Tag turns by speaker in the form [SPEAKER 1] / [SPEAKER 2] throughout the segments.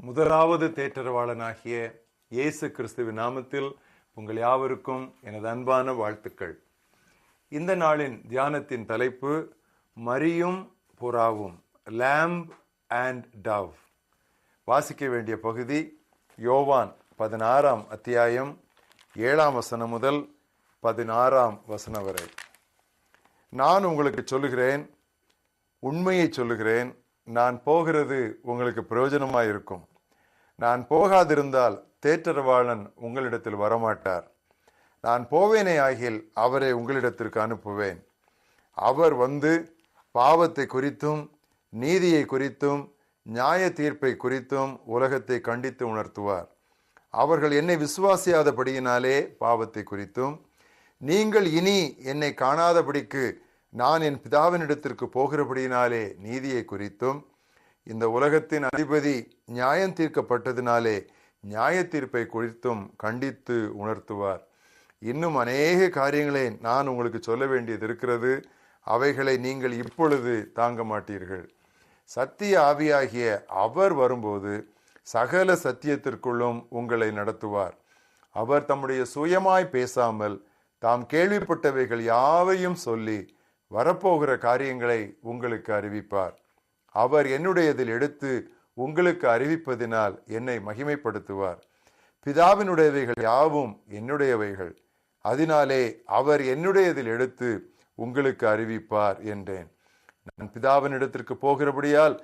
[SPEAKER 1] முதலாவது தேற்றரவாளனாகிய இயேசு கிறிஸ்துவின் நாமத்தில் உங்கள் யாவருக்கும் எனது அன்பான வாழ்த்துக்கள். இந்த நாளின் தியானத்தின் தலைப்பு மரியும் புறாவும், lamb and dove. வாசிக்க வேண்டிய பகுதி யோவான் 16ஆம் அத்தியாயம் 7ஆம் வசனம் முதல் 16ஆம் வசனம் வரை. நான் உங்களுக்கு சொல்லுகிறேன், உண்மையை சொல்லுகிறேன், நான் போகிறது உங்களுக்கு பிரயோஜனமாய் இருக்கும். நான் போகாதிருந்தால் தேற்றரவாளன் உங்களிடத்தில் வரமாட்டார். நான் போவேனே ஆகில் அவரை உங்களிடத்திற்கு அனுப்புவேன். அவர் வந்து பாவத்தை குறித்தும் நீதியை குறித்தும் நியாய தீர்ப்பை குறித்தும் உலகத்தை கண்டித்து உணர்த்துவார். அவர்கள் என்னை விசுவாசியாதபடியினாலே பாவத்தை குறித்தும், நீங்கள் இனி என்னை காணாதபடிக்கு நான் என் பிதாவினிடத்திற்கு போகிறபடியினாலே நீதியை குறித்தும், இந்த உலகத்தின் அதிபதி நியாயம் தீர்க்கப்பட்டதினாலே நியாய தீர்ப்பை குறித்தும் கண்டித்து உணர்த்துவார். இன்னும் அநேக காரியங்களை நான் உங்களுக்கு சொல்ல வேண்டியது இருக்கிறது. அவைகளை நீங்கள் இப்பொழுது தாங்க மாட்டீர்கள். சத்திய ஆவியாகிய அவர் வரும்போது சகல சத்தியத்திற்குள்ளும் உங்களை நடத்துவார். அவர் தம்முடைய சுயமாய் பேசாமல் தாம் கேள்விப்பட்டவைகள் யாவையும் சொல்லி வரப்போகிற காரியங்களை உங்களுக்கு அறிவிப்பார். அவர் என்னுடையதில் எடுத்து உங்களுக்கு அறிவிப்பதினால் என்னை மகிமைப்படுத்துவார். பிதாவினுடையவைகள் யாவும் என்னுடையவைகள், அதனாலே அவர் என்னுடையதில் எடுத்து உங்களுக்கு அறிவிப்பார் என்றேன். நான் பிதாவினிடத்திற்கு போகிறபடியால்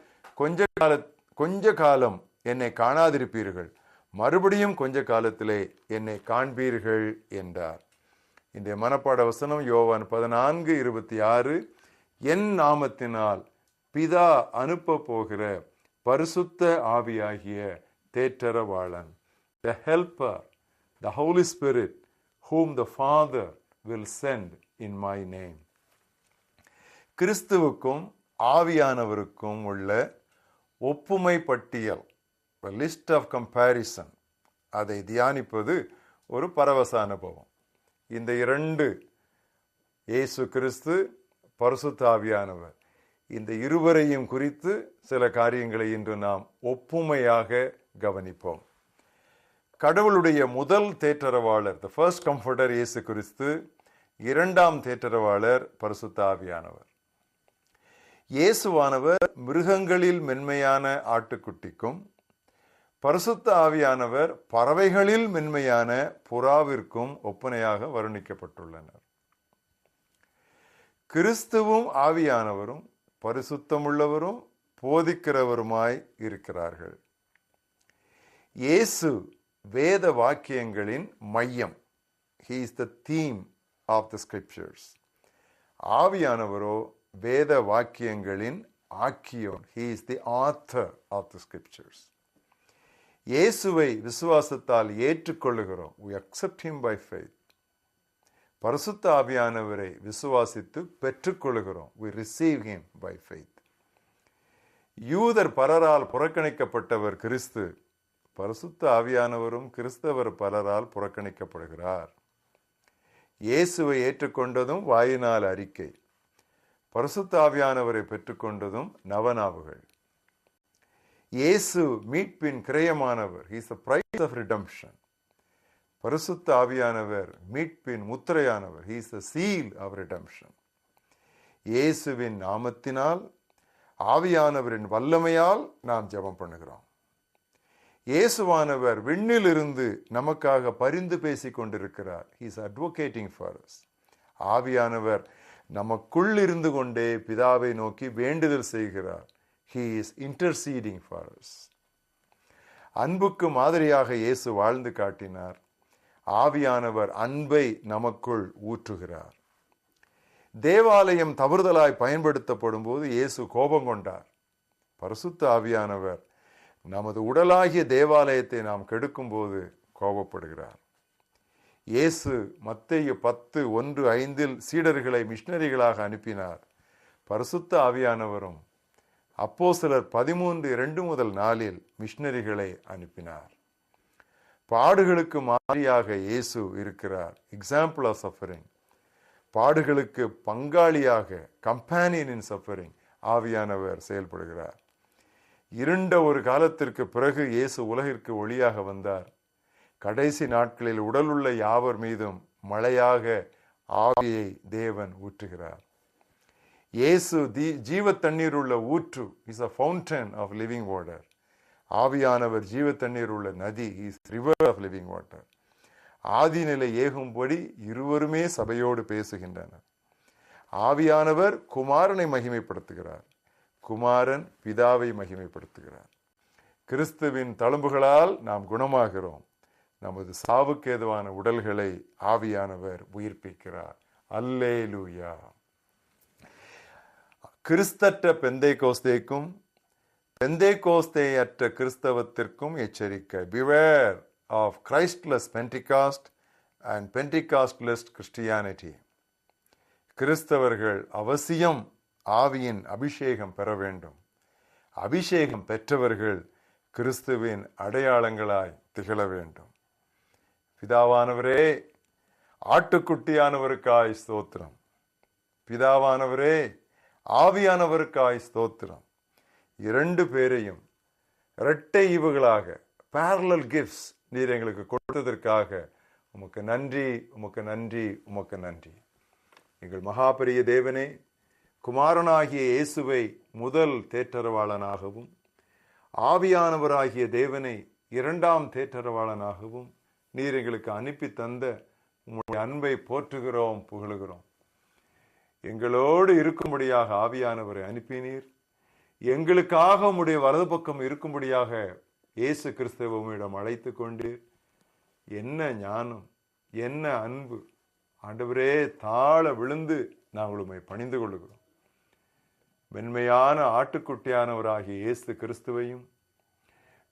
[SPEAKER 1] கொஞ்ச காலம் என்னை காணாதிருப்பீர்கள், மறுபடியும் கொஞ்ச காலத்திலே என்னை காண்பீர்கள் என்றார். இந்த மனப்பாட வசனம் யோவான் 14:26. என் நாமத்தினால் பிதா அனுப்ப போகிற பரிசுத்த ஆவியாகிய தேற்றரவாளன், the helper, the Holy Spirit, whom the Father will send in my name. கிறிஸ்துவுக்கும் ஆவியானவருக்கும் உள்ள ஒப்புமை பட்டியல், லிஸ்ட் ஆஃப் கம்பேரிசன், அதை தியானிப்பது ஒரு பரவச அனுபவம். இந்த இரண்டு, இயேசு கிறிஸ்து, பரிசுத்த ஆவியானவர், இந்த இருவரையும் குறித்து சில காரியங்களை இன்று நாம் ஒப்புமையாக கவனிப்போம். கடவுளுடைய முதல் தேற்றரவாளர், the first comforter, இயேசு கிறிஸ்து. இரண்டாம் தேற்றரவாளர் பரிசுத்த ஆவியானவர். இயேசுவானவர் மிருகங்களில் மென்மையான ஆட்டுக்குட்டிக்கும், பரிசுத்த ஆவியானவர் பறவைகளில் மென்மையான புறாவிற்கும் ஒப்பனையாக வர்ணிக்கப்பட்டுள்ளனர். கிறிஸ்துவும் ஆவியானவரும் பரிசுத்தமுள்ளவரும் போதிக்கிறவருமாய் இருக்கிறார்கள். இயேசு வேத வாக்கியங்களின் மையம். He is the theme of the scriptures. ஆவியானவரோ வேத வாக்கியங்களின் ஆக்கியோன். He is the author of the scriptures. இயேசுவை விசுவாசத்தால் ஏற்றுக்கொள்ளுகிறோம். We accept him by faith. பரிசுத்த ஆவியானவரை விசுவாசித்து பெற்றுக்கொள்ளுகிறோம். We receive him by faith. யூதர் பலரால் புறக்கணிக்கப்பட்டவர் கிறிஸ்து. பரிசுத்த ஆவியானவரும் கிறிஸ்தவர் பலரால் புறக்கணிக்கப்படுகிறார். இயேசுவை ஏற்றுக்கொண்டதும் வாயினால் அறிக்கை, பரிசுத்த ஆவியானவரை பெற்றுக்கொண்டதும் நவநாவுகள். இயேசு மீட்பின் கிரயமானவர். He is the price of redemption. பரிசுத்த ஆவியானவர் மீட்பின் முத்திரையானவர். He is the seal of redemption. இயேசுவின் நாமத்தினால், ஆவியானவரின் வல்லமையால் நாம் ஜெபம் பண்ணுகிறோம். இயேசுவானவர் விண்ணிலிருந்து நமக்காக பரிந்து பேசிக் கொண்டிருக்கிறார். He is advocating for us. ஆவியானவர் நமக்குள் இருந்து கொண்டே பிதாவை நோக்கி வேண்டுதல் செய்கிறார். He is interceding for us. அன்புக்கு மாதிரியாக இயேசு வாழ்ந்து காட்டினார். ஆவியானவர் அன்பை நமக்குள் ஊற்றுகிறார். தேவாலயம் தவறுதலாய் பயன்படுத்தப்படும் போது இயேசு கோபம் கொண்டார். பரிசுத்த ஆவியானவர் நமது உடலாகிய தேவாலயத்தை நாம் கெடுக்கும் போது கோபப்படுகிறார். இயேசு மத்தேயு 10:1-5 சீடர்களை மிஷனரிகளாக அனுப்பினார். பரிசுத்த ஆவியானவரும் அப்போஸ்தலர் 13:2-4 மிஷனரிகளை அனுப்பினார். பாடுகளுக்கு மாதிரியாக இயேசு இருக்கிறார். Example of suffering. பாடுகளுக்கு பங்காளியாக, கம்பேனியன் இன் சஃபரிங், ஆவியானவர் செயல்படுகிறார். இருண்ட ஒரு காலத்திற்கு பிறகு இயேசு உலகிற்கு ஒளியாக வந்தார். கடைசி நாட்களில் உடலுள்ள யாவர் மீதும் மழையாக ஆவியை தேவன் ஊற்றுகிறார். இயேசு ஜீவ தண்ணீர் உள்ள ஊற்று, is a fountain of living water. ஆவியானவர் ஜீவ தண்ணீர் உள்ள நதி, is river of living water. ஆதிநிலை ஏகும்படி இருவருமே சபையோடு பேசுகின்றனர். ஆவியானவர் குமாரனை மகிமைப்படுத்துகிறார், குமாரன் பிதாவை மகிமைப்படுத்துகிறார். கிறிஸ்துவின் தழும்புகளால் நாம் குணமாகிறோம். நமது சாவுக்கேதுவான உடல்களை ஆவியானவர் உயிர்ப்பிக்கிறார். அல்லேலூயா. கிறிஸ்தற்ற பெந்தைகோஸ்தேக்கும் பெந்தைகோஸ்தேயற்ற கிறிஸ்தவத்திற்கும் எச்சரிக்கை. Beware of Christless Pentecost and Pentecostless Christianity. கிறிஸ்தவர்கள் அவசியம் ஆவியின் அபிஷேகம் பெற வேண்டும். அபிஷேகம் பெற்றவர்கள் கிறிஸ்துவின் அடையாளங்களாய் திகழ வேண்டும். பிதாவானவரே, ஆட்டுக்குட்டியானவருக்காய் ஸ்தோத்திரம். பிதாவானவரே, ஆவியானவருக்காய் ஸ்தோத்திரம். இரண்டு பேரையும் இரட்டை ஈவுகளாக, parallel gifts நீர் எங்களுக்கு கொடுத்ததற்காக உமக்கு நன்றி, உமக்கு நன்றி, உமக்கு நன்றி. எங்கள் மகாபெரிய தேவனே, குமாரனாகிய இயேசுவை முதல் தேற்றரவாளனாகவும் ஆவியானவராகிய தேவனை இரண்டாம் தேற்றரவாளனாகவும் நீர் எங்களுக்கு அனுப்பி தந்த உம்முடைய அன்பை போற்றுகிறோம், புகழுகிறோம். எங்களோடு இருக்கும்படியாக ஆவியானவரை அனுப்பினீர். எங்களுக்காக உம்முடைய வலது பக்கம் இருக்கும்படியாக இயேசு கிறிஸ்துவை உம்மிடம் அழைத்து கொண்டீர். என்ன ஞானம், என்ன அன்பு! ஆண்டவரே, தாழ விழுந்து நாங்கள் உம்மை பணிந்து கொள்ளுகிறோம். மென்மையான ஆட்டுக்குட்டியானவராகிய இயேசு கிறிஸ்துவையும்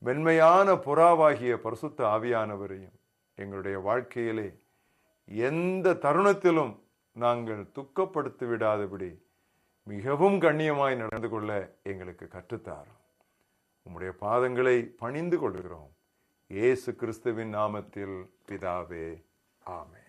[SPEAKER 1] மென்மையான புறாவாகிய பரிசுத்த ஆவியானவரையும் எங்களுடைய வாழ்க்கையிலே எந்த தருணத்திலும் நாங்கள் துக்கப்படுத்தி விடாதபடி மிகவும் கண்ணியமாய் நடந்து கொள்ள எங்களுக்கு கற்றுத்தாரும். உம்முடைய பாதங்களை பணிந்து கொள்கிறோம். இயேசு கிறிஸ்துவின் நாமத்தில் பிதாவே, ஆமென்.